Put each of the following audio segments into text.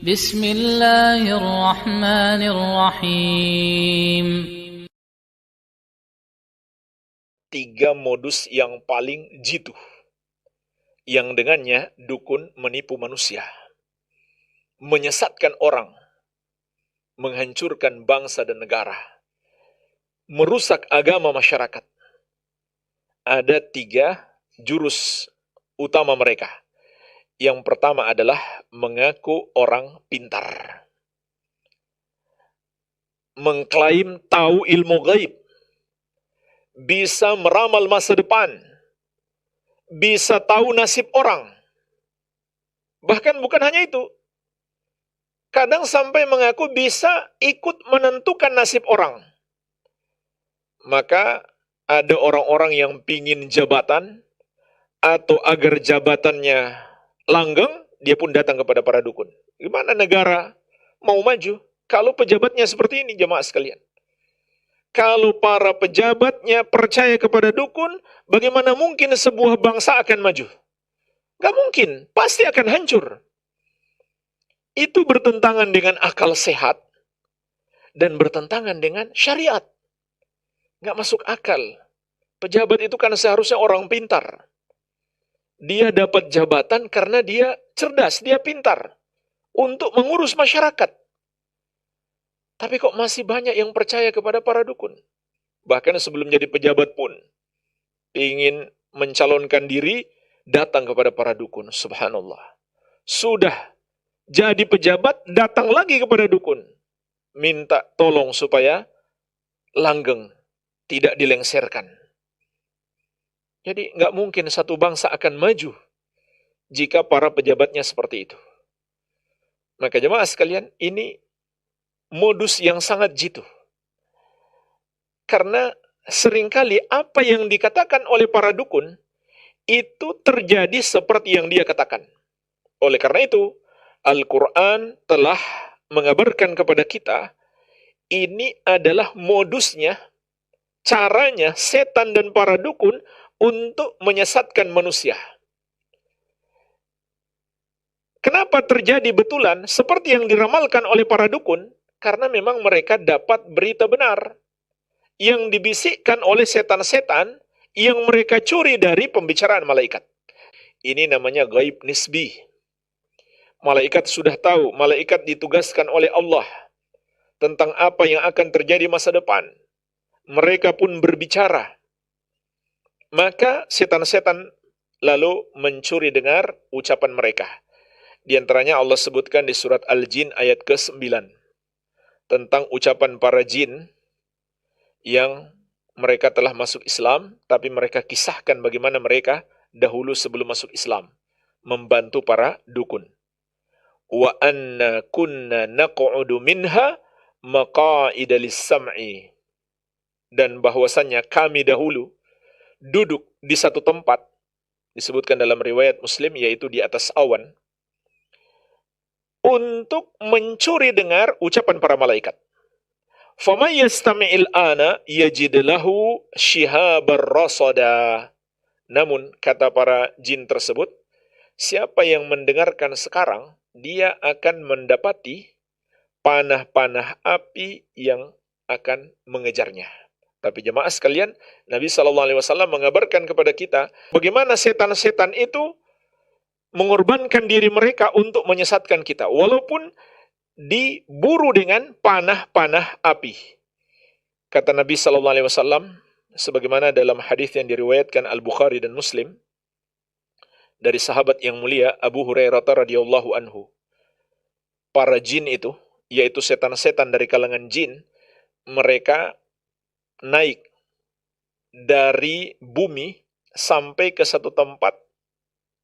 Bismillahirrahmanirrahim. Tiga modus yang paling jitu, yang dengannya dukun menipu manusia, menyesatkan orang, menghancurkan bangsa dan negara, merusak agama masyarakat. Ada tiga jurus utama mereka. Yang pertama adalah mengaku orang pintar, mengklaim tahu ilmu gaib, bisa meramal masa depan, bisa tahu nasib orang. Bahkan bukan hanya itu, kadang sampai mengaku bisa ikut menentukan nasib orang. Maka ada orang-orang yang pingin jabatan, atau agar jabatannya langgeng, dia pun datang kepada para dukun. Gimana negara mau maju kalau pejabatnya seperti ini, jemaah sekalian? Kalau para pejabatnya percaya kepada dukun, bagaimana mungkin sebuah bangsa akan maju? Gak mungkin, pasti akan hancur. Itu bertentangan dengan akal sehat dan bertentangan dengan syariat. Gak masuk akal. Pejabat itu kan seharusnya orang pintar. Dia dapat jabatan karena dia cerdas, dia pintar untuk mengurus masyarakat. Tapi kok masih banyak yang percaya kepada para dukun? Bahkan sebelum jadi pejabat pun, ingin mencalonkan diri, datang kepada para dukun. Subhanallah. Sudah jadi pejabat, datang lagi kepada dukun. Minta tolong supaya langgeng, tidak dilengserkan. Jadi nggak mungkin satu bangsa akan maju jika para pejabatnya seperti itu. Maka jemaah sekalian, ini modus yang sangat jitu. Karena seringkali apa yang dikatakan oleh para dukun, itu terjadi seperti yang dia katakan. Oleh karena itu, Al-Quran telah mengabarkan kepada kita, ini adalah modusnya, caranya setan dan para dukun untuk menyesatkan manusia. Kenapa terjadi betulan seperti yang diramalkan oleh para dukun? Karena memang mereka dapat berita benar yang dibisikkan oleh setan-setan yang mereka curi dari pembicaraan malaikat. Ini namanya gaib nisbi. Malaikat sudah tahu, malaikat ditugaskan oleh Allah tentang apa yang akan terjadi masa depan. Mereka pun berbicara. Maka setan-setan lalu mencuri dengar ucapan mereka. Di antaranya Allah sebutkan di surat Al-Jin ayat ke-9 tentang ucapan para jin yang mereka telah masuk Islam, tapi mereka kisahkan bagaimana mereka dahulu sebelum masuk Islam membantu para dukun. Wa anna kunna naq'udu minha maqa'ida lis-sam'i. Dan bahwasannya kami dahulu duduk di satu tempat, disebutkan dalam riwayat Muslim, yaitu di atas awan, untuk mencuri dengar ucapan para malaikat. فَمَنْ يَسْتَمِعِ الْآنَ يَجِدْ لَهُ شِهَابًا رَصَدًا. Namun, kata para jin tersebut, siapa yang mendengarkan sekarang, dia akan mendapati panah-panah api yang akan mengejarnya. Tapi jemaah sekalian, Nabi SAW mengabarkan kepada kita bagaimana setan-setan itu mengorbankan diri mereka untuk menyesatkan kita, walaupun diburu dengan panah-panah api. Kata Nabi SAW, sebagaimana dalam hadis yang diriwayatkan Al-Bukhari dan Muslim, dari sahabat yang mulia Abu Hurairah radhiyallahu anhu, para jin itu, yaitu setan-setan dari kalangan jin, mereka naik dari bumi sampai ke satu tempat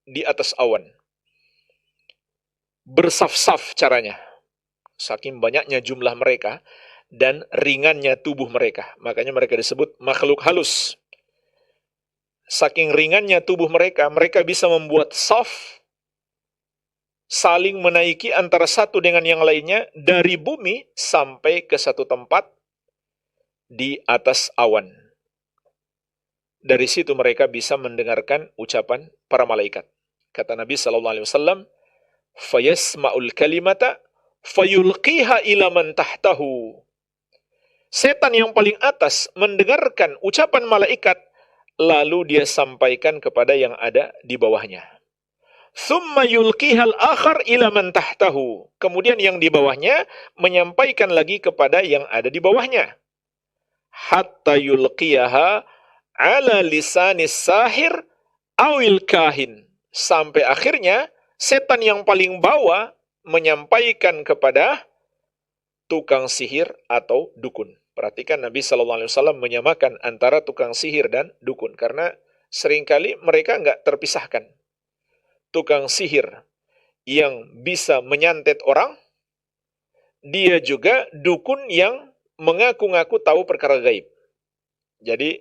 di atas awan. Bersaf-saf caranya. Saking banyaknya jumlah mereka dan ringannya tubuh mereka. Makanya mereka disebut makhluk halus. Saking ringannya tubuh mereka, mereka bisa membuat saf, saling menaiki antara satu dengan yang lainnya dari bumi sampai ke satu tempat di atas awan. Dari situ mereka bisa mendengarkan ucapan para malaikat. Kata Nabi SAW, fayasma'ul kalimata fayulqiha ila man tahtahu. Setan yang paling atas mendengarkan ucapan malaikat, lalu dia sampaikan kepada yang ada di bawahnya. Thumma yulqihal akhar ila man tahtahu. Kemudian yang di bawahnya menyampaikan lagi kepada yang ada di bawahnya. Hatta yulqiyaha ala lisanis sahir awil kahin. Sampai akhirnya setan yang paling bawah menyampaikan kepada tukang sihir atau dukun. Perhatikan Nabi SAW menyamakan antara tukang sihir dan dukun. Karena seringkali mereka nggak terpisahkan. Tukang sihir yang bisa menyantet orang, dia juga dukun yang mengaku-ngaku tahu perkara gaib. Jadi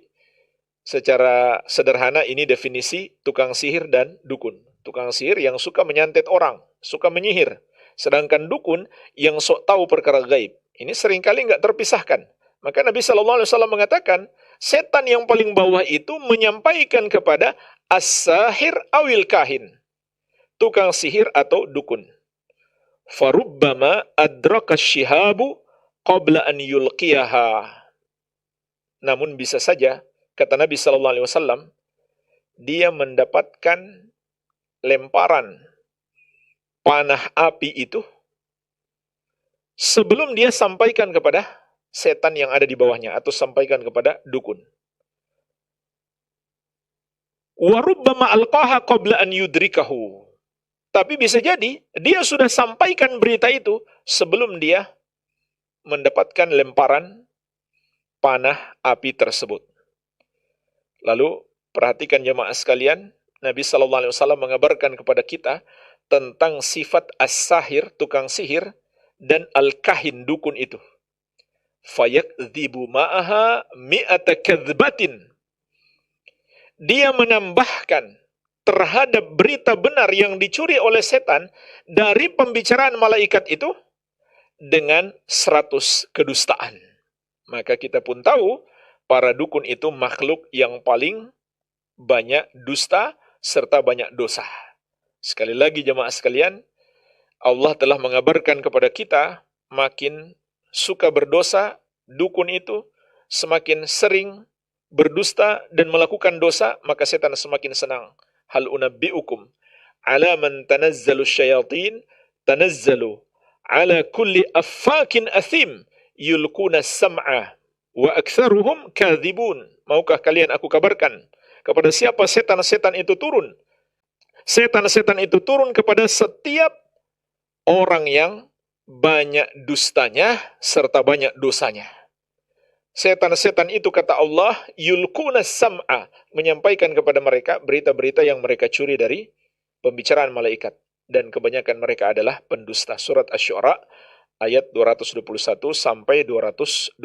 secara sederhana ini definisi tukang sihir dan dukun. Tukang sihir yang suka menyantet orang, suka menyihir. Sedangkan dukun yang sok tahu perkara gaib. Ini seringkali nggak terpisahkan. Maka Nabi SAW mengatakan, setan yang paling bawah itu menyampaikan kepada as-sahir awil kahin. Tukang sihir atau dukun. Farubbama adraka syihabu qabla an yulqiyaha. Namun bisa saja, kata Nabi SAW, dia mendapatkan lemparan panah api itu sebelum dia sampaikan kepada setan yang ada di bawahnya atau sampaikan kepada dukun. Warubbama alqaha qabla an yudrikahu. Tapi bisa jadi dia sudah sampaikan berita itu sebelum dia mendapatkan lemparan panah api tersebut. Lalu perhatikan jemaah sekalian, Nabi SAW mengabarkan kepada kita tentang sifat as-sahir, tukang sihir, dan al-kahin, dukun itu. Fayakdzibu ma'aha mi'ata kadzbatin. Dia menambahkan terhadap berita benar yang dicuri oleh setan dari pembicaraan malaikat itu dengan 100 kedustaan. Maka kita pun tahu para dukun itu makhluk yang paling banyak dusta serta banyak dosa. Sekali lagi jemaah sekalian, Allah telah mengabarkan kepada kita makin suka berdosa dukun itu, semakin sering berdusta dan melakukan dosa, maka setan semakin senang. Hal unabbi'ukum ala man tanazzalu syayatin tanazzalu ala kulli affakin athim yulquna sam'a wa aktsaruhum kadzibun. Maukah kalian aku kabarkan kepada siapa setan-setan itu turun? Setan-setan itu turun kepada setiap orang yang banyak dustanya serta banyak dosanya. Setan-setan itu, kata Allah, yulquna sam'a, menyampaikan kepada mereka berita-berita yang mereka curi dari pembicaraan malaikat. Dan kebanyakan mereka adalah pendusta. Surat Asy-Syu'ara ayat 221 sampai 223.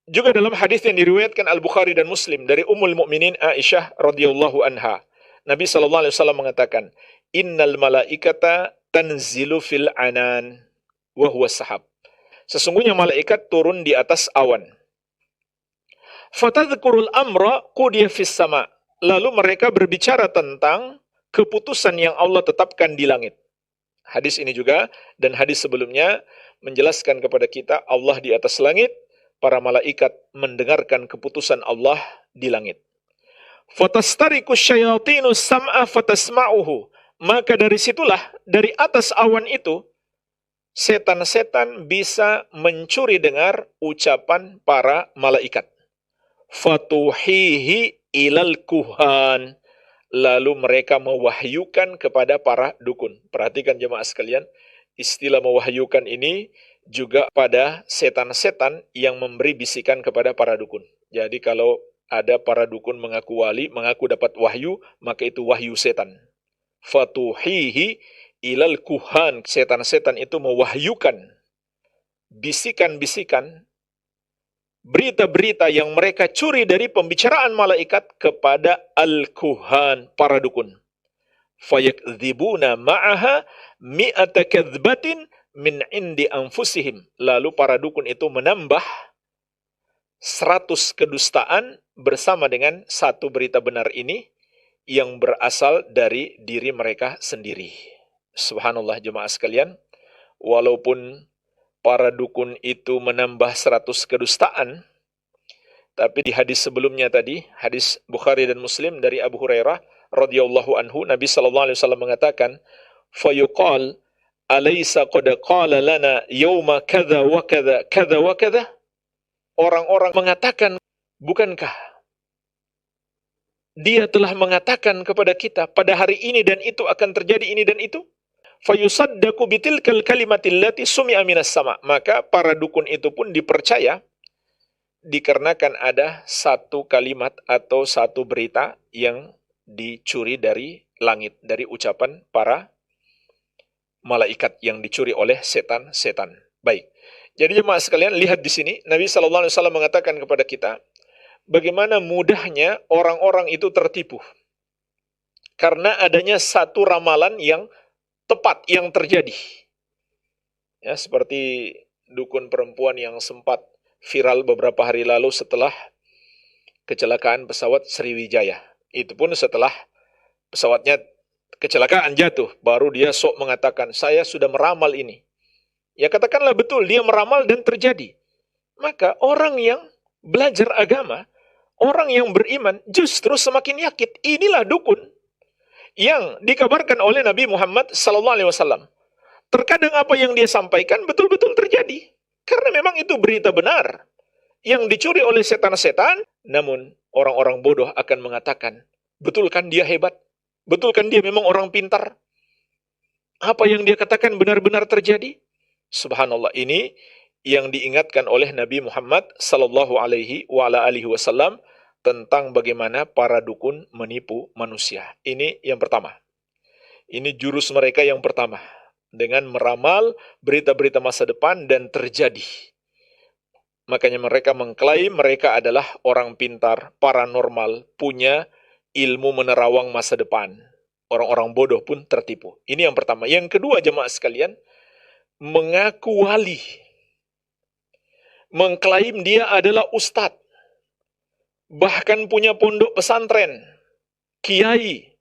Juga dalam hadis yang diriwayatkan Al-Bukhari dan Muslim dari Ummul Mukminin Aisyah radhiyallahu anha, Nabi SAW mengatakan, innal malaikata tanzilu fil anan wa huwa sahab. Sesungguhnya malaikat turun di atas awan. Fatadhkurul amra qudiya fis sama. Lalu mereka berbicara tentang keputusan yang Allah tetapkan di langit. Hadis ini juga dan hadis sebelumnya menjelaskan kepada kita Allah di atas langit, para malaikat mendengarkan keputusan Allah di langit. Fatastariku syayatinu sam'a fatasma'uhu. Maka dari situlah, dari atas awan itu, setan-setan bisa mencuri dengar ucapan para malaikat. Fatuhihi ilal kuhan. Lalu mereka mewahyukan kepada para dukun. Perhatikan jemaah sekalian, istilah mewahyukan ini juga pada setan-setan yang memberi bisikan kepada para dukun. Jadi kalau ada para dukun mengaku wali, mengaku dapat wahyu, maka itu wahyu setan. Fatuhihi ilal kuhan. Setan-setan itu mewahyukan bisikan-bisikan, berita-berita yang mereka curi dari pembicaraan malaikat kepada al-kuhan, para dukun. Fayakdzibuna ma'aha mi'ata kadzbatin min indi anfusihim. Lalu para dukun itu menambah 100 kedustaan bersama dengan satu berita benar ini yang berasal dari diri mereka sendiri. Subhanallah jemaah sekalian, walaupun para dukun itu menambah 100 kedustaan, tapi di hadis sebelumnya tadi, hadis Bukhari dan Muslim dari Abu Hurairah radhiyallahu anhu, Nabi sallallahu alaihi wasallam mengatakan, "Fayuqal alaysa qad qala lana yawma kadza wa kadza kadza wa kadza?" Orang-orang mengatakan, bukankah dia telah mengatakan kepada kita pada hari ini dan itu akan terjadi ini dan itu? Fayusaddaqu bitilkal kalimatil lati sumi'a minas sama. Maka para dukun itu pun dipercaya dikarenakan ada satu kalimat atau satu berita yang dicuri dari langit, dari ucapan para malaikat yang dicuri oleh setan-setan. Baik. Jadi jemaah sekalian, lihat di sini Nabi sallallahu alaihi wasallam mengatakan kepada kita bagaimana mudahnya orang-orang itu tertipu. Karena adanya satu ramalan yang tepat yang terjadi. Ya, seperti dukun perempuan yang sempat viral beberapa hari lalu setelah kecelakaan pesawat Sriwijaya. Itu pun setelah pesawatnya kecelakaan jatuh, baru dia sok mengatakan, saya sudah meramal ini. Ya katakanlah betul, dia meramal dan terjadi. Maka orang yang belajar agama, orang yang beriman justru semakin yakin. Inilah dukun yang dikabarkan oleh Nabi Muhammad SAW. Terkadang apa yang dia sampaikan betul-betul terjadi. Karena memang itu berita benar yang dicuri oleh setan-setan. Namun orang-orang bodoh akan mengatakan, betul kan dia hebat? Betul kan dia memang orang pintar? Apa yang dia katakan benar-benar terjadi? Subhanallah, ini yang diingatkan oleh Nabi Muhammad sallallahu alaihi wasallam tentang bagaimana para dukun menipu manusia. Ini yang pertama. Ini jurus mereka yang pertama. Dengan meramal berita-berita masa depan dan terjadi. Makanya mereka mengklaim mereka adalah orang pintar, paranormal, punya ilmu menerawang masa depan. Orang-orang bodoh pun tertipu. Ini yang pertama. Yang kedua jemaah sekalian, mengaku wali. Mengklaim dia adalah ustadz. Bahkan punya pondok pesantren, kiai,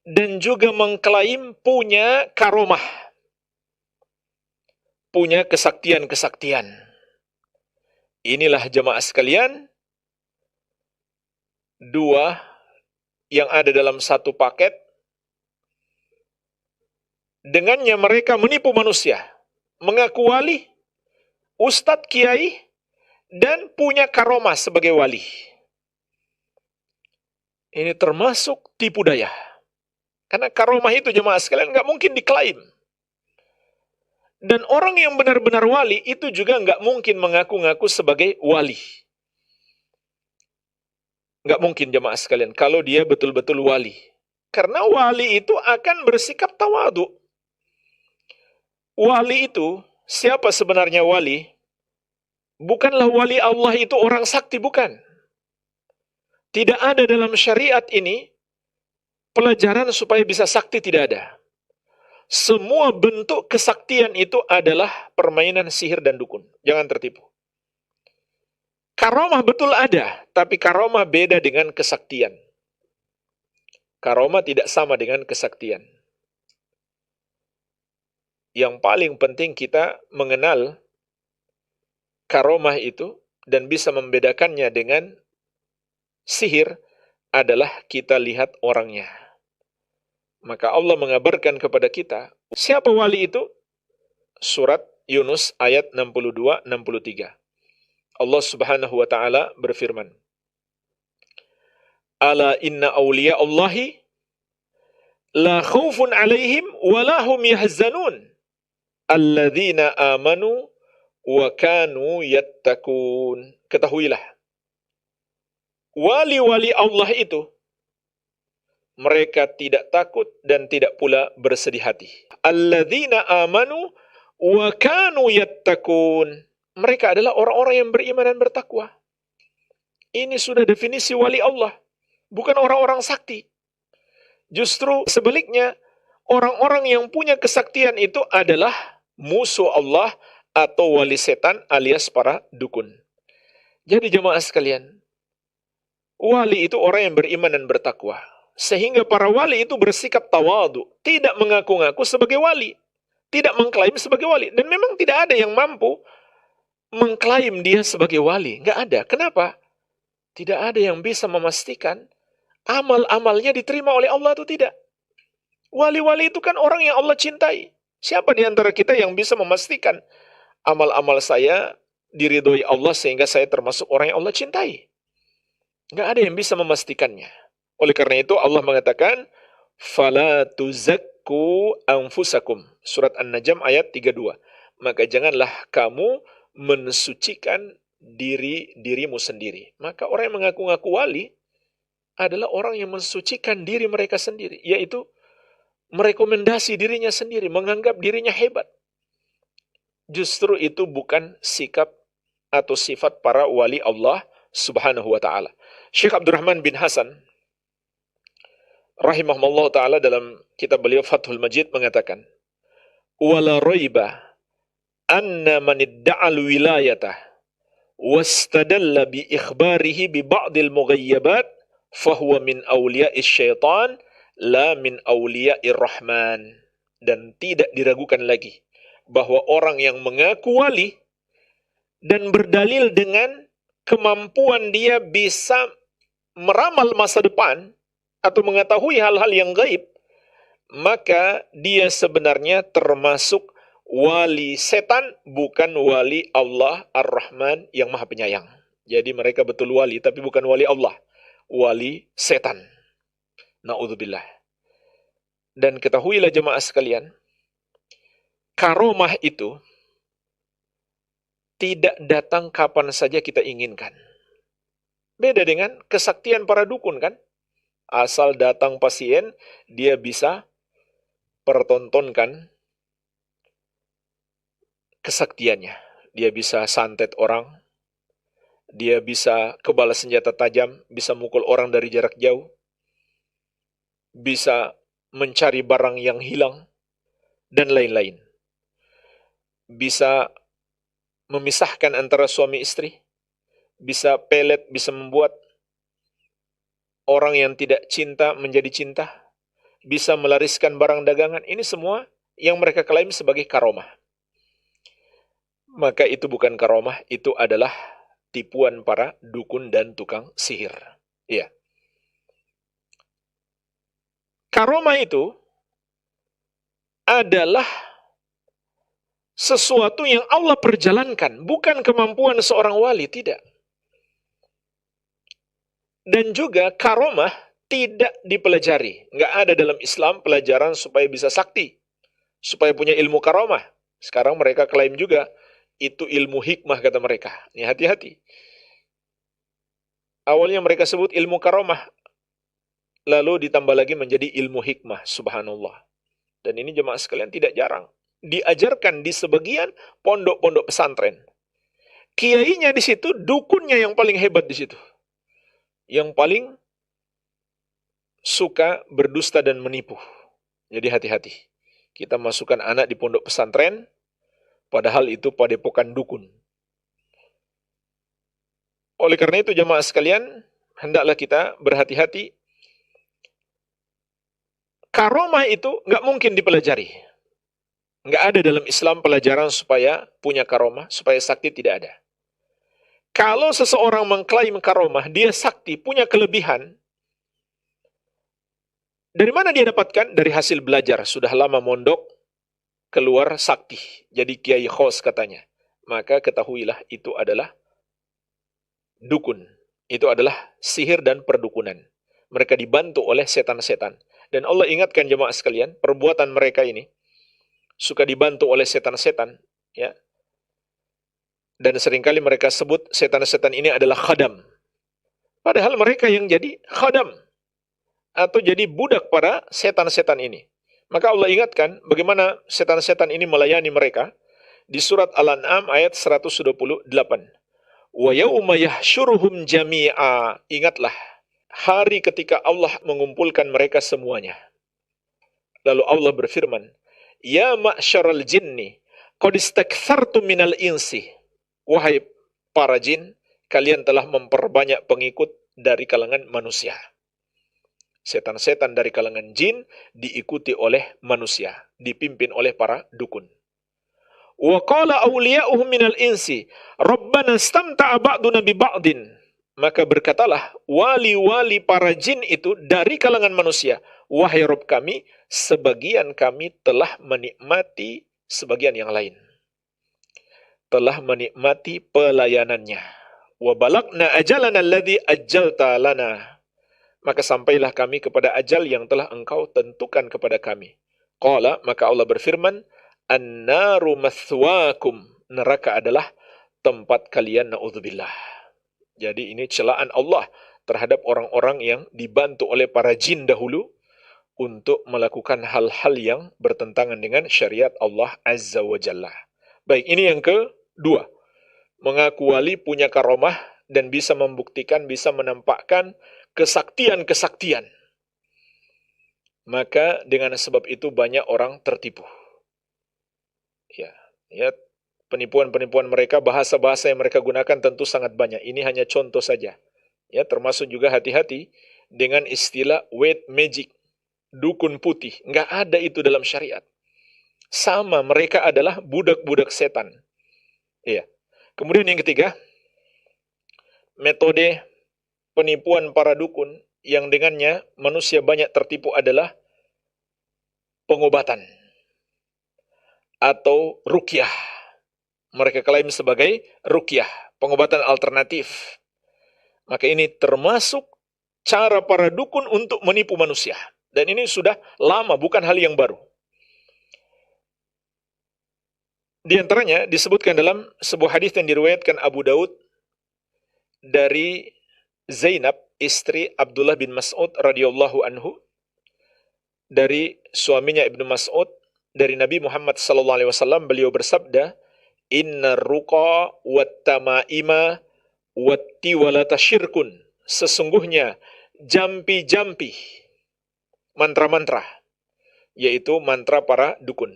dan juga mengklaim punya karomah, punya kesaktian-kesaktian. Inilah jemaah sekalian, dua yang ada dalam satu paket. Dengannya mereka menipu manusia, mengaku wali, ustadz, kiai, dan punya karomah sebagai wali. Ini termasuk tipu daya. Karena karomah itu jemaah sekalian nggak mungkin diklaim. Dan orang yang benar-benar wali itu juga nggak mungkin mengaku-ngaku sebagai wali. Nggak mungkin jemaah sekalian kalau dia betul-betul wali. Karena wali itu akan bersikap tawadu. Wali itu, siapa sebenarnya wali? Bukanlah wali Allah itu orang sakti, bukan. Tidak ada dalam syariat ini pelajaran supaya bisa sakti, tidak ada. Semua bentuk kesaktian itu adalah permainan sihir dan dukun. Jangan tertipu. Karomah betul ada, tapi karomah beda dengan kesaktian. Karomah tidak sama dengan kesaktian. Yang paling penting kita mengenal karomah itu dan bisa membedakannya dengan sihir adalah kita lihat orangnya. Maka Allah mengabarkan kepada kita, siapa wali itu? Surat Yunus ayat 62-63. Allah Subhanahu wa taala berfirman, "Ala inna awliya Allahi la khaufun 'alaihim wa la hum yahzanun alladzina amanu wa kanu yattaqun." Ketahuilah, wali-wali Allah itu mereka tidak takut dan tidak pula bersedih hati. Alladzina amanu wa kanu yattaqun. Mereka adalah orang-orang yang beriman dan bertakwa. Ini sudah definisi wali Allah, bukan orang-orang sakti. Justru sebaliknya, orang-orang yang punya kesaktian itu adalah musuh Allah atau wali setan alias para dukun. Jadi jemaah sekalian, wali itu orang yang beriman dan bertakwa. Sehingga para wali itu bersikap tawadu, tidak mengaku-ngaku sebagai wali, tidak mengklaim sebagai wali. Dan memang tidak ada yang mampu mengklaim dia sebagai wali. Nggak ada. Kenapa? Tidak ada yang bisa memastikan amal-amalnya diterima oleh Allah atau tidak. Wali-wali itu kan orang yang Allah cintai. Siapa di antara kita yang bisa memastikan amal-amal saya diridhoi Allah sehingga saya termasuk orang yang Allah cintai? Nggak ada yang bisa memastikannya. Oleh karena itu Allah mengatakan, "Fala tuzakku anfusakum." Surat An-Najm ayat 32. Maka janganlah kamu mensucikan dirimu sendiri. Maka orang yang mengaku-ngaku wali adalah orang yang mensucikan diri mereka sendiri, yaitu merekomendasi dirinya sendiri, menganggap dirinya hebat. Justru itu bukan sikap atau sifat para wali Allah Subhanahu wa taala. Syekh Abdurrahman bin Hasan rahimahullah taala dalam kitab beliau Fathul Majid mengatakan, "Wala raiba anna man idda'al wilayatah wastadalla bi ikhbarihi bi ba'dil mughayyabat fahuwa min awliya'is syaitan la min awliya'ir rahman." Dan tidak diragukan lagi bahwa orang yang mengaku wali dan berdalil dengan kemampuan dia bisa meramal masa depan atau mengetahui hal-hal yang gaib, maka dia sebenarnya termasuk wali setan, bukan wali Allah Ar-Rahman yang Maha Penyayang. Jadi mereka betul wali, tapi bukan wali Allah, wali setan. Na'udzubillah. Dan ketahuilah jemaah sekalian, karomah itu tidak datang kapan saja kita inginkan. Beda dengan kesaktian para dukun kan? Asal datang pasien, dia bisa pertontonkan kesaktiannya. Dia bisa santet orang, dia bisa kebal senjata tajam, bisa mukul orang dari jarak jauh, bisa mencari barang yang hilang, dan lain-lain. Bisa memisahkan antara suami istri, bisa pelet, bisa membuat orang yang tidak cinta menjadi cinta, bisa melariskan barang dagangan. Ini semua yang mereka klaim sebagai karomah. Maka itu bukan karomah, itu adalah tipuan para dukun dan tukang sihir. Iya. Karomah itu adalah sesuatu yang Allah perjalankan, bukan kemampuan seorang wali, tidak. Dan juga karomah tidak dipelajari. Nggak ada dalam Islam pelajaran supaya bisa sakti, supaya punya ilmu karomah. Sekarang mereka klaim juga, itu ilmu hikmah kata mereka. Ini hati-hati. Awalnya mereka sebut ilmu karomah, lalu ditambah lagi menjadi ilmu hikmah, subhanallah. Dan ini jemaah sekalian tidak jarang diajarkan di sebagian pondok-pondok pesantren. Kiainya di situ, dukunnya yang paling hebat di situ. Yang paling suka berdusta dan menipu. Jadi hati-hati. Kita masukkan anak di pondok pesantren, padahal itu padepokan dukun. Oleh karena itu jemaah sekalian, hendaklah kita berhati-hati. Karomah itu nggak mungkin dipelajari. Nggak ada dalam Islam pelajaran supaya punya karomah, supaya sakti, tidak ada. Kalau seseorang mengklaim karomah, dia sakti, punya kelebihan, dari mana dia dapatkan? Dari hasil belajar. Sudah lama mondok, keluar sakti. Jadi kiai khos katanya. Maka ketahuilah itu adalah dukun. Itu adalah sihir dan perdukunan. Mereka dibantu oleh setan-setan. Dan Allah ingatkan jemaah sekalian, perbuatan mereka ini suka dibantu oleh setan-setan, ya. Dan seringkali mereka sebut setan-setan ini adalah khadam. Padahal mereka yang jadi khadam atau jadi budak para setan-setan ini. Maka Allah ingatkan bagaimana setan-setan ini melayani mereka di surat Al-An'am ayat 128. Wa yauma yahsyuruhum jami'a. Ingatlah hari ketika Allah mengumpulkan mereka semuanya. Lalu Allah berfirman, "Ya ma'syaral jinni, qad istaktsartum minal insi." Wahai para jin, kalian telah memperbanyak pengikut dari kalangan manusia. Setan-setan dari kalangan jin diikuti oleh manusia, dipimpin oleh para dukun. Wa qala awliya'uhum minal insi, Rabbana istamta'a ba'duna bi ba'din. Maka berkatalah wali-wali para jin itu dari kalangan manusia, wahai Rabb kami, sebagian kami telah menikmati sebagian yang lain. Telah menikmati pelayanannya. Wa balagna ajalana alladhi ajjalta lana. Maka sampailah kami kepada ajal yang telah engkau tentukan kepada kami. Qala, maka Allah berfirman, An-naru mathwakum. Neraka adalah tempat kalian, na'udzubillah. Jadi ini celaan Allah terhadap orang-orang yang dibantu oleh para jin dahulu untuk melakukan hal-hal yang bertentangan dengan syariat Allah Azza wa Jalla. Baik, ini yang kedua. Mengaku wali punya karomah dan bisa membuktikan, bisa menampakkan kesaktian-kesaktian. Maka dengan sebab itu banyak orang tertipu. Ya, penipuan-penipuan mereka, bahasa-bahasa yang mereka gunakan tentu sangat banyak. Ini hanya contoh saja. Ya, termasuk juga hati-hati dengan istilah white magic, dukun putih. Nggak ada itu dalam syariat. Sama, mereka adalah budak-budak setan. Ya. Kemudian yang ketiga, metode penipuan para dukun yang dengannya manusia banyak tertipu adalah pengobatan atau ruqyah. Mereka klaim sebagai ruqyah, pengobatan alternatif. Maka ini termasuk cara para dukun untuk menipu manusia. Dan ini sudah lama, bukan hal yang baru. Di antaranya disebutkan dalam sebuah hadis yang diriwayatkan Abu Daud dari Zainab, istri Abdullah bin Mas'ud radhiyallahu anhu, dari suaminya Ibnu Mas'ud, dari Nabi Muhammad SAW, beliau bersabda, Inna ruqa wat tamaima wat tiwalata syirkun. Sesungguhnya jampi-jampi, mantra-mantra, yaitu mantra para dukun,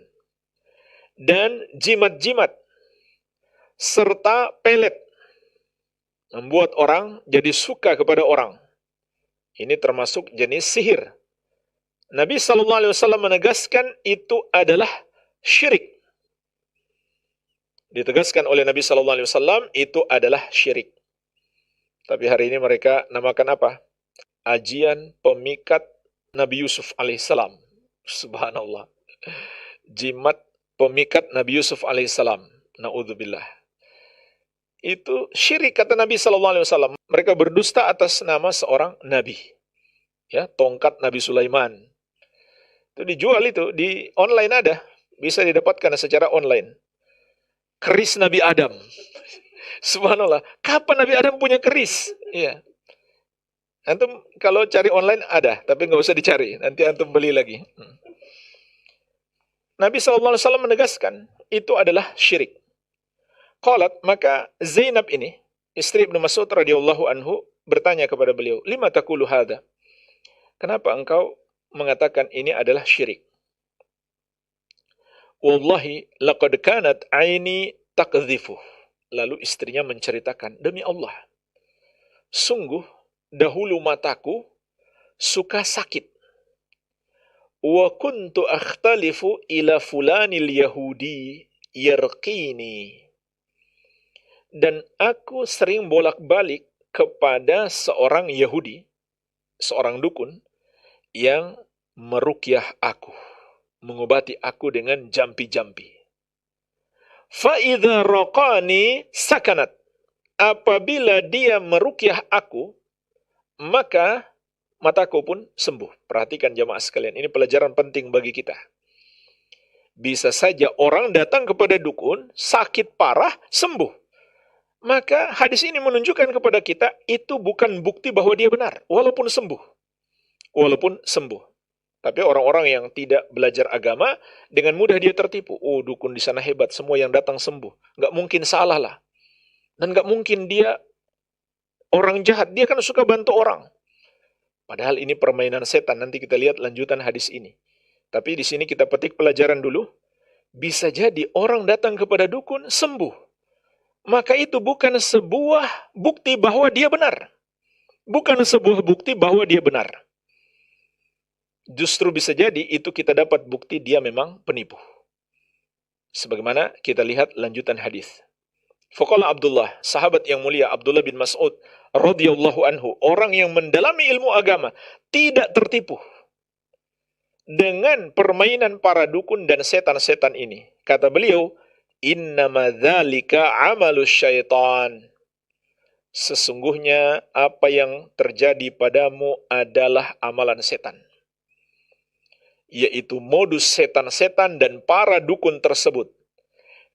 dan jimat-jimat serta pelet membuat orang jadi suka kepada orang. Ini termasuk jenis sihir. Nabi SAW menegaskan itu adalah syirik. Ditegaskan oleh Nabi SAW itu adalah syirik. Tapi hari ini mereka namakan apa? Ajian pemikat Nabi Yusuf alaihissalam. Subhanallah. Jimat pemikat Nabi Yusuf alaihissalam. Na'udzubillah. Itu syirik, kata Nabi SAW. Mereka berdusta atas nama seorang Nabi. Ya, tongkat Nabi Sulaiman. Itu dijual itu, di online ada. Bisa didapatkan secara online. Keris Nabi Adam. Subhanallah. Kapan Nabi Adam punya keris? Iya. Antum kalau cari online ada, tapi nggak usah dicari. Nanti antum beli lagi. Nabi SAW menegaskan, itu adalah syirik. Qalat, maka Zainab ini, istri Ibnu Mas'ud radhiyallahu anhu, bertanya kepada beliau, lima taqulu hadza? Kenapa engkau mengatakan ini adalah syirik? Wallahi laqad kanat aini takdhifu. Lalu istrinya menceritakan, demi Allah, sungguh dahulu mataku suka sakit. Wa kuntu akhtalifu ila fulanil yahudi yarqini. Dan aku sering bolak-balik kepada seorang Yahudi, seorang dukun, yang meruqyah aku, mengobati aku dengan jampi-jampi. Fa'idha raqani sakanat. Apabila dia meruqyah aku, maka mataku pun sembuh. Perhatikan jamaah sekalian, ini pelajaran penting bagi kita. Bisa saja orang datang kepada dukun, sakit parah, sembuh. Maka hadis ini menunjukkan kepada kita, itu bukan bukti bahwa dia benar, walaupun sembuh. Walaupun sembuh. Tapi orang-orang yang tidak belajar agama, dengan mudah dia tertipu. Oh, dukun di sana hebat, semua yang datang sembuh. Nggak mungkin salah lah. Dan nggak mungkin dia orang jahat, dia kan suka bantu orang. Padahal ini permainan setan, nanti kita lihat lanjutan hadis ini. Tapi di sini kita petik pelajaran dulu. Bisa jadi orang datang kepada dukun, sembuh. Maka itu bukan sebuah bukti bahwa dia benar. Bukan sebuah bukti bahwa dia benar. justru bisa jadi itu kita dapat bukti dia memang penipu. Sebagaimana kita lihat lanjutan hadis. Faqala Abdullah, sahabat yang mulia Abdullah bin Mas'ud radhiyallahu anhu, orang yang mendalami ilmu agama tidak tertipu dengan permainan para dukun dan setan-setan ini. Kata beliau, innama dzalika amalus syaitan. Sesungguhnya apa yang terjadi padamu adalah amalan setan. Yaitu modus setan-setan dan para dukun tersebut.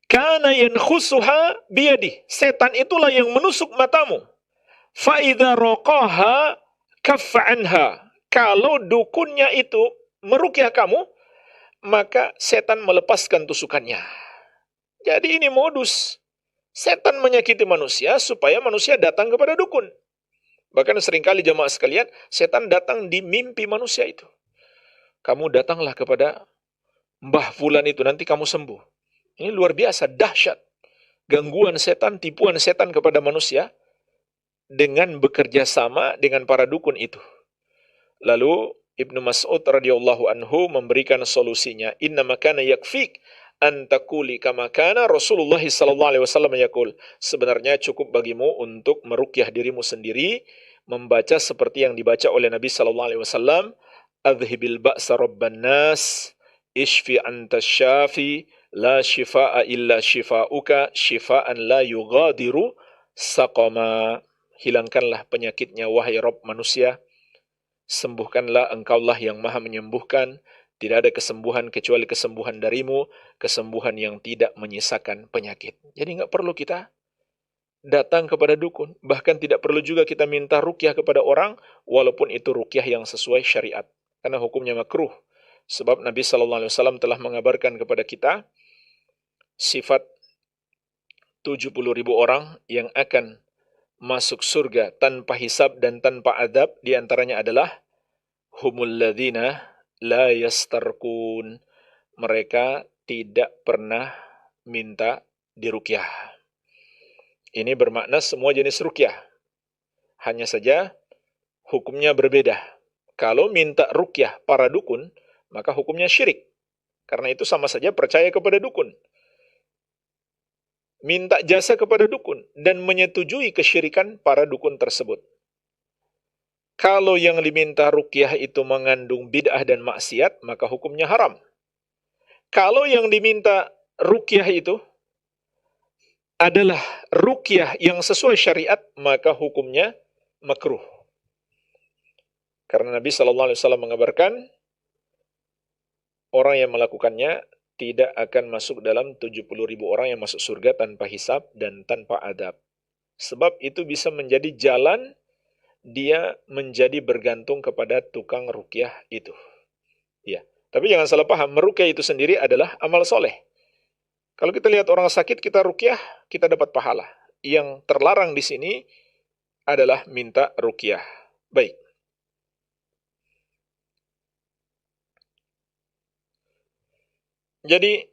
Kana yankhusuha biyadi. Setan itulah yang menusuk matamu. Fa idza raqaha kaffa anha. Kalau dukunnya itu meruqyah kamu, maka setan melepaskan tusukannya. Jadi ini modus. Setan menyakiti manusia supaya manusia datang kepada dukun. Bahkan seringkali jemaah sekalian, setan datang di mimpi manusia itu. Kamu datanglah kepada Mbah Fulan itu, nanti kamu sembuh. Ini luar biasa, dahsyat. Gangguan setan, tipuan setan kepada manusia dengan bekerja sama dengan para dukun itu. Lalu Ibnu Mas'ud radhiyallahu anhu memberikan solusinya. Innama kana yakfik an taquli kama kana Rasulullah sallallahu alaihi wasallam yaqul. Sebenarnya cukup bagimu untuk meruqyah dirimu sendiri, membaca seperti yang dibaca oleh Nabi sallallahu alaihi wasallam, adhibil ba'sa rabban nas, ishfi anta syafi, la shifaa illa shifauka, shifaan la yughadiru saqama. Hilangkanlah penyakitnya wahai Rabb manusia, sembuhkanlah engkaulah yang maha menyembuhkan, tidak ada kesembuhan kecuali kesembuhan darimu, kesembuhan yang tidak menyisakan penyakit. Jadi nggak perlu kita datang kepada dukun, bahkan tidak perlu juga kita minta ruqyah kepada orang, walaupun itu ruqyah yang sesuai syariat, karena hukumnya makruh. Sebab Nabi SAW telah mengabarkan kepada kita sifat 70.000 orang yang akan masuk surga tanpa hisab dan tanpa adab. Di antaranya adalah humul ladzina la yastarqun. Mereka tidak pernah minta diruqyah. Ini bermakna semua jenis ruqyah. Hanya saja hukumnya berbeda. Kalau minta ruqyah para dukun, maka hukumnya syirik. Karena itu sama saja percaya kepada dukun. Minta jasa kepada dukun dan menyetujui kesyirikan para dukun tersebut. Kalau yang diminta ruqyah itu mengandung bid'ah dan maksiat, maka hukumnya haram. Kalau yang diminta ruqyah itu adalah ruqyah yang sesuai syariat, maka hukumnya makruh. Karena Nabi SAW mengabarkan, orang yang melakukannya tidak akan masuk dalam 70.000 orang yang masuk surga tanpa hisab dan tanpa adab. Sebab itu bisa menjadi jalan dia menjadi bergantung kepada tukang ruqyah itu. Ya. Tapi jangan salah paham, meruqyah itu sendiri adalah amal soleh. Kalau kita lihat orang sakit, kita ruqyah, kita dapat pahala. Yang terlarang di sini adalah minta ruqyah. Baik. Jadi,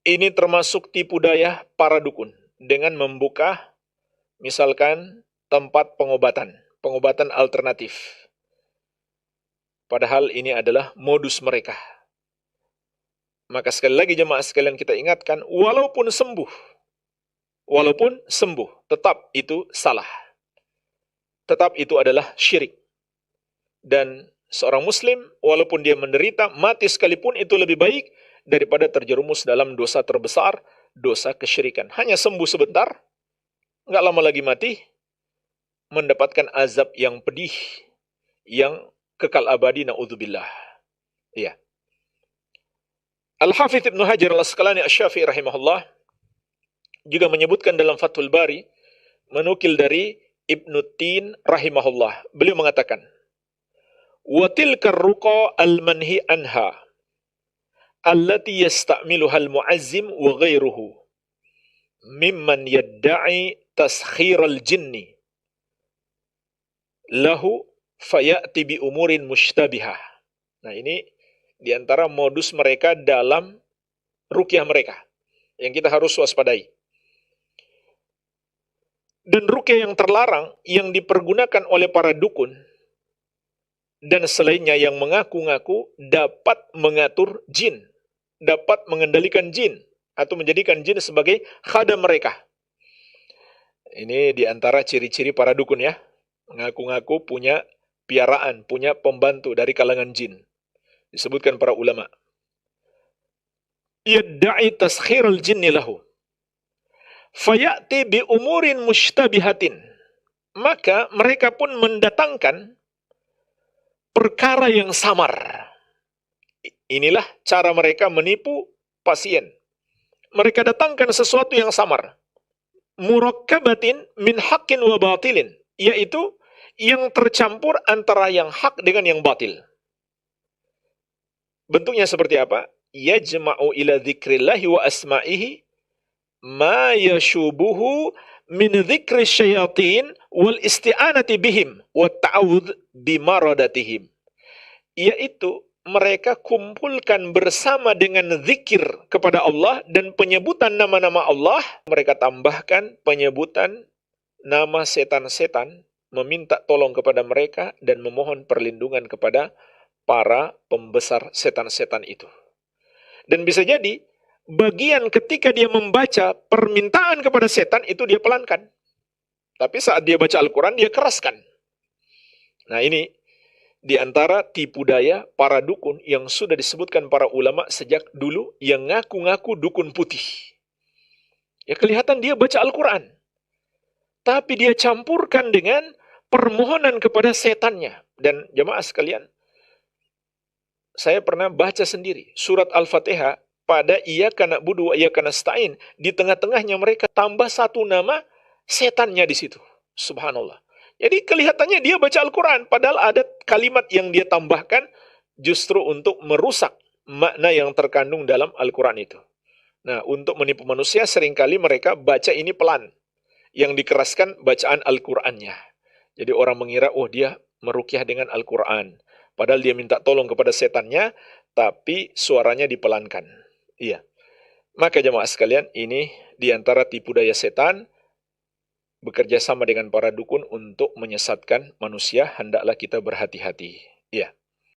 ini termasuk tipu daya para dukun dengan membuka, misalkan, tempat pengobatan alternatif. Padahal ini adalah modus mereka. Maka sekali lagi jemaah sekalian kita ingatkan, walaupun sembuh, tetap itu salah. Tetap itu adalah syirik. Dan seorang muslim, walaupun dia menderita, mati sekalipun itu lebih baik daripada terjerumus dalam dosa terbesar, dosa kesyirikan. Hanya sembuh sebentar, nggak lama lagi mati, mendapatkan azab yang pedih, yang kekal abadi, na'udzubillah. Iya. Al-Hafidz Ibnu Hajar Al-Asqalani Asy-Syafi'i rahimahullah juga menyebutkan dalam Fathul Bari, menukil dari Ibnu Tin rahimahullah. Beliau mengatakan, wa tilka ar-ruqa al-manhi anha allati yasta'miluha al-mu'azzim wa ghairuhu mimman yadda'i taskhir al-jinni lahu fayati bi umurin mushtabihah. Nah, ini di antara modus mereka dalam ruqyah mereka yang kita harus waspadai. Dan ruqyah yang terlarang yang dipergunakan oleh para dukun dan selainnya yang mengaku-ngaku dapat mengatur jin, dapat mengendalikan jin, atau menjadikan jin sebagai khadam mereka. Ini diantara ciri-ciri para dukun ya. Mengaku-ngaku punya piaraan, punya pembantu dari kalangan jin. Disebutkan para ulama. Yadda'i taskhiral jinni lahu. Fayati bi umurin mushtabihatin. Maka mereka pun mendatangkan perkara yang samar. Inilah cara mereka menipu pasien. Mereka datangkan sesuatu yang samar. Murakkabatin min haqqin wa batilin, yaitu yang tercampur antara yang hak dengan yang batil. Bentuknya seperti apa? Yajma'u ila dzikrillahi wa asma'ihi ma yashubuhu min dzikri syayatin wal isti'anati bihim wa ta'awudz bimaradatihim. Yaitu mereka kumpulkan bersama dengan zikir kepada Allah dan penyebutan nama-nama Allah. Mereka tambahkan penyebutan nama setan-setan, meminta tolong kepada mereka dan memohon perlindungan kepada para pembesar setan-setan itu. Dan bisa jadi bagian ketika dia membaca permintaan kepada setan itu dia pelankan. Tapi saat dia baca Al-Quran dia keraskan. Nah ini di antara tipu daya para dukun yang sudah disebutkan para ulama sejak dulu yang ngaku-ngaku dukun putih. Ya kelihatan dia baca Al-Quran. Tapi dia campurkan dengan permohonan kepada setannya. Dan jemaah sekalian, saya pernah baca sendiri surat Al-Fatihah pada iyyaka na'budu wa iyyaka nasta'in. Di tengah-tengahnya mereka tambah satu nama setannya di situ. Subhanallah. Jadi kelihatannya dia baca Al-Quran, padahal ada kalimat yang dia tambahkan justru untuk merusak makna yang terkandung dalam Al-Quran itu. Nah, untuk menipu manusia seringkali mereka baca ini pelan, yang dikeraskan bacaan Al-Qurannya. Jadi orang mengira, oh dia merukyah dengan Al-Quran. Padahal dia minta tolong kepada setannya, tapi suaranya dipelankan. Iya. Maka jemaah sekalian, ini diantara tipu daya setan, bekerja sama dengan para dukun untuk menyesatkan manusia, hendaklah kita berhati-hati. Ya.